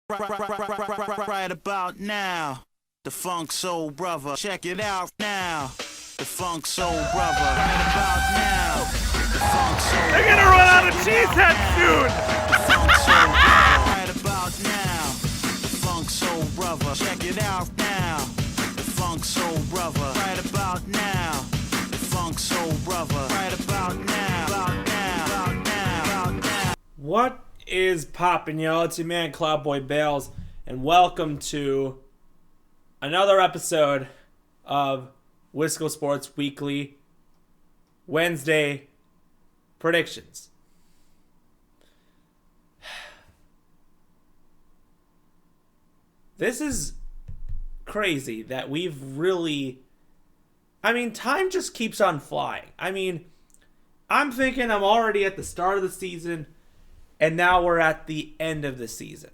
Right about now, the Funk Soul Brother. Check it out now. The Funk Soul Brother. Right about now, the Funk Soul They're gonna run out of cheeseheads soon! The Funk Soul Brother. Right about now, the Funk Soul Brother. Check it out now. The Funk Soul Brother. Right about now, the Funk Soul Brother. Right about now, about now, about now, about now. What is poppin', y'all? It's your man Cloudboy Bales, and welcome to another episode of Wisco Sports Weekly Wednesday predictions. This is crazy that we've really... time just keeps on flying. I'm thinking I'm already at the start of the season, and now we're at the end of the season.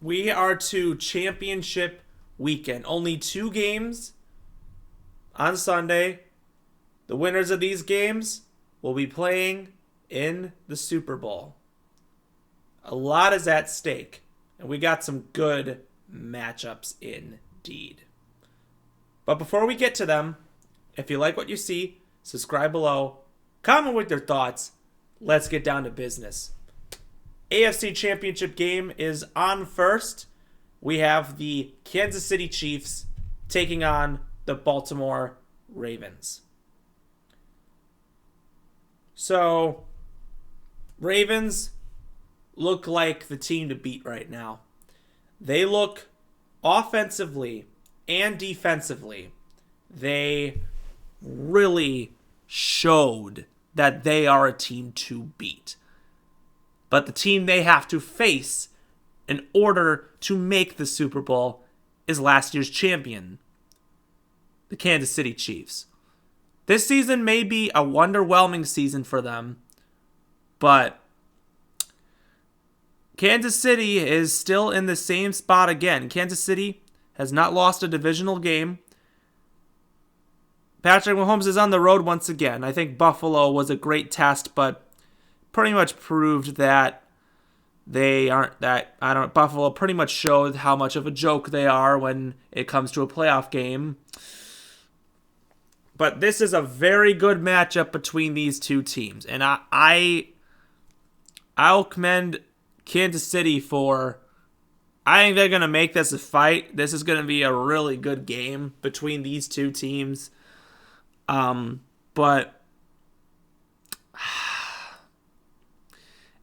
We are to championship weekend. Only 2 games on Sunday. The winners of these games will be playing in the Super Bowl. A lot is at stake, and we got some good matchups indeed. But before we get to them, if you like what you see, subscribe below, comment with your thoughts. Let's get down to business. AFC Championship game is on first. We have the Kansas City Chiefs taking on the Baltimore Ravens. So, Ravens look like the team to beat right now. They look offensively and defensively. They really showed that they are a team to beat. But the team they have to face in order to make the Super Bowl is last year's champion, the Kansas City Chiefs. This season may be a underwhelming season for them, but Kansas City is still in the same spot again. Kansas City has not lost a divisional game. Patrick Mahomes is on the road once again. I think Buffalo was a great test, but pretty much proved that they aren't that. Buffalo pretty much showed how much of a joke they are when it comes to a playoff game. But this is a very good matchup between these two teams, and I'll commend Kansas City for. I think they're gonna make this a fight. This is gonna be a really good game between these two teams. But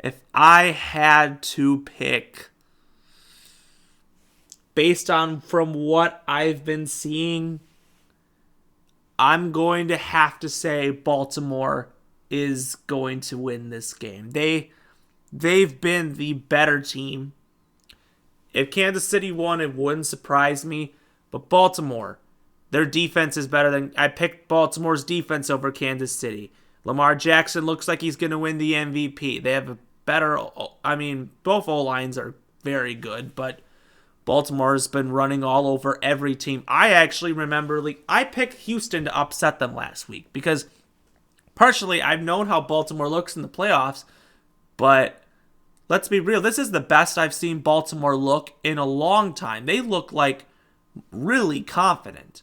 if I had to pick based on from what I've been seeing, I'm going to have to say Baltimore is going to win this game. They've been the better team. If Kansas City won, it wouldn't surprise me. But Baltimore, their defense is better than... I picked Baltimore's defense over Kansas City. Lamar Jackson looks like he's going to win the MVP. They have a better... both O-lines are very good, but Baltimore's been running all over every team. I actually remember... I picked Houston to upset them last week because partially I've known how Baltimore looks in the playoffs, but let's be real. This is the best I've seen Baltimore look in a long time. They look like really confident.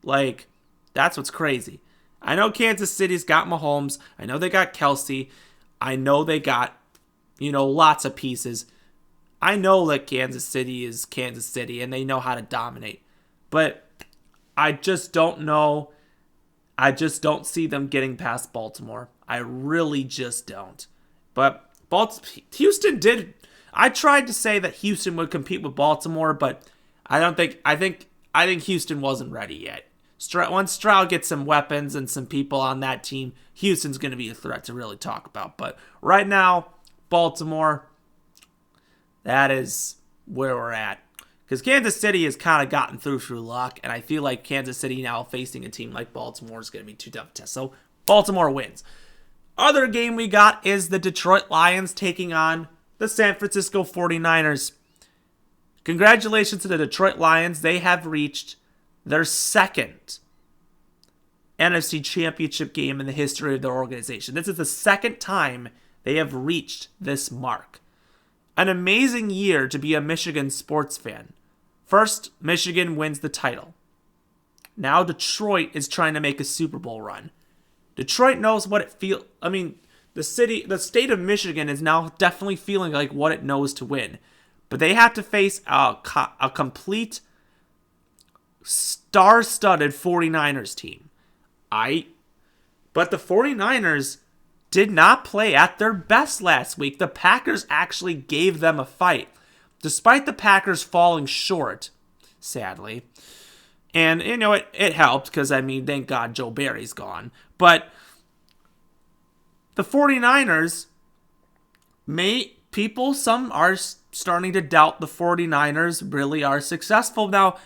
That's what's crazy. I know Kansas City's got Mahomes. I know they got Kelsey. I know they got, lots of pieces. I know that Kansas City is Kansas City and they know how to dominate. But I just don't know. I just don't see them getting past Baltimore. I really just don't. But Houston did. I tried to say that Houston would compete with Baltimore, but I think Houston wasn't ready yet. Once Stroud gets some weapons and some people on that team, Houston's going to be a threat to really talk about. But right now, Baltimore, that is where we're at. Because Kansas City has kind of gotten through luck, and I feel like Kansas City now facing a team like Baltimore is going to be too tough to test. So Baltimore wins. Other game we got is the Detroit Lions taking on the San Francisco 49ers. Congratulations to the Detroit Lions. They have reached their second NFC Championship game in the history of their organization. This is the second time they have reached this mark. an amazing year to be a Michigan sports fan. First, Michigan wins the title. Now Detroit is trying to make a Super Bowl run. Detroit knows what it feels. I mean, the state of Michigan is now definitely feeling like what it knows to win. But they have to face a complete star-studded 49ers team. But the 49ers did not play at their best last week. The Packers actually gave them a fight, despite the Packers falling short, sadly. And, it helped because, thank God Joe Barry's gone. But the 49ers, some are starting to doubt the 49ers really are successful now.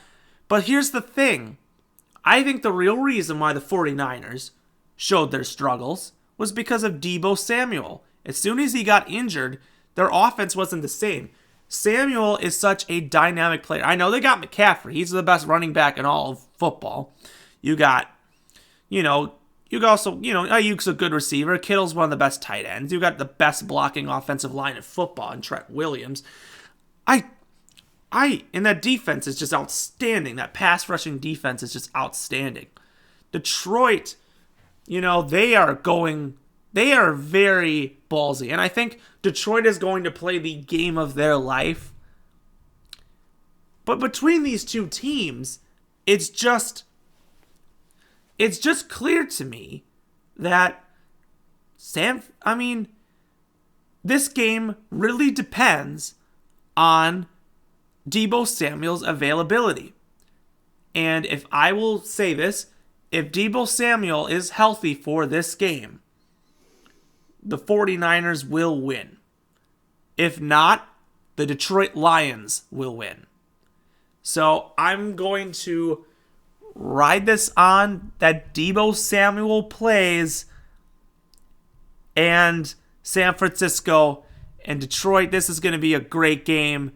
But here's the thing. I think the real reason why the 49ers showed their struggles was because of Deebo Samuel. As soon as he got injured, their offense wasn't the same. Samuel is such a dynamic player. I know they got McCaffrey. He's the best running back in all of football. You got, Ayuk's a good receiver. Kittle's one of the best tight ends. You got the best blocking offensive line in football in Trent Williams. And that defense is just outstanding. That pass rushing defense is just outstanding. Detroit, they are very ballsy. And I think Detroit is going to play the game of their life. But between these two teams, it's just clear to me that this game really depends on Deebo Samuel's availability. And if I will say this, if Deebo Samuel is healthy for this game, the 49ers will win. If not, the Detroit Lions will win. So I'm going to ride this on that Deebo Samuel plays, and San Francisco and Detroit. This is going to be a great game,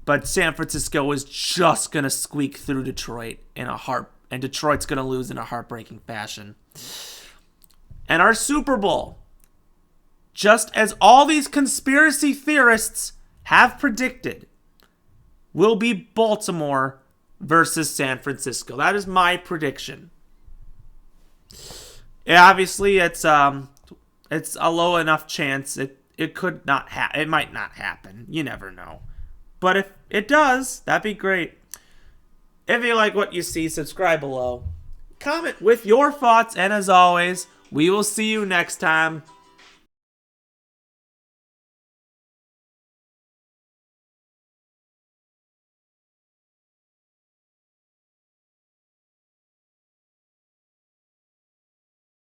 but San Francisco is just going to squeak through Detroit and Detroit's going to lose in a heartbreaking fashion. And our Super Bowl, just as all these conspiracy theorists have predicted, will be Baltimore versus San Francisco. That is my prediction. Yeah, obviously, it's a low enough chance it could not it might not happen. You never know. But if it does, that'd be great. If you like what you see, subscribe below. Comment with your thoughts, and as always, we will see you next time.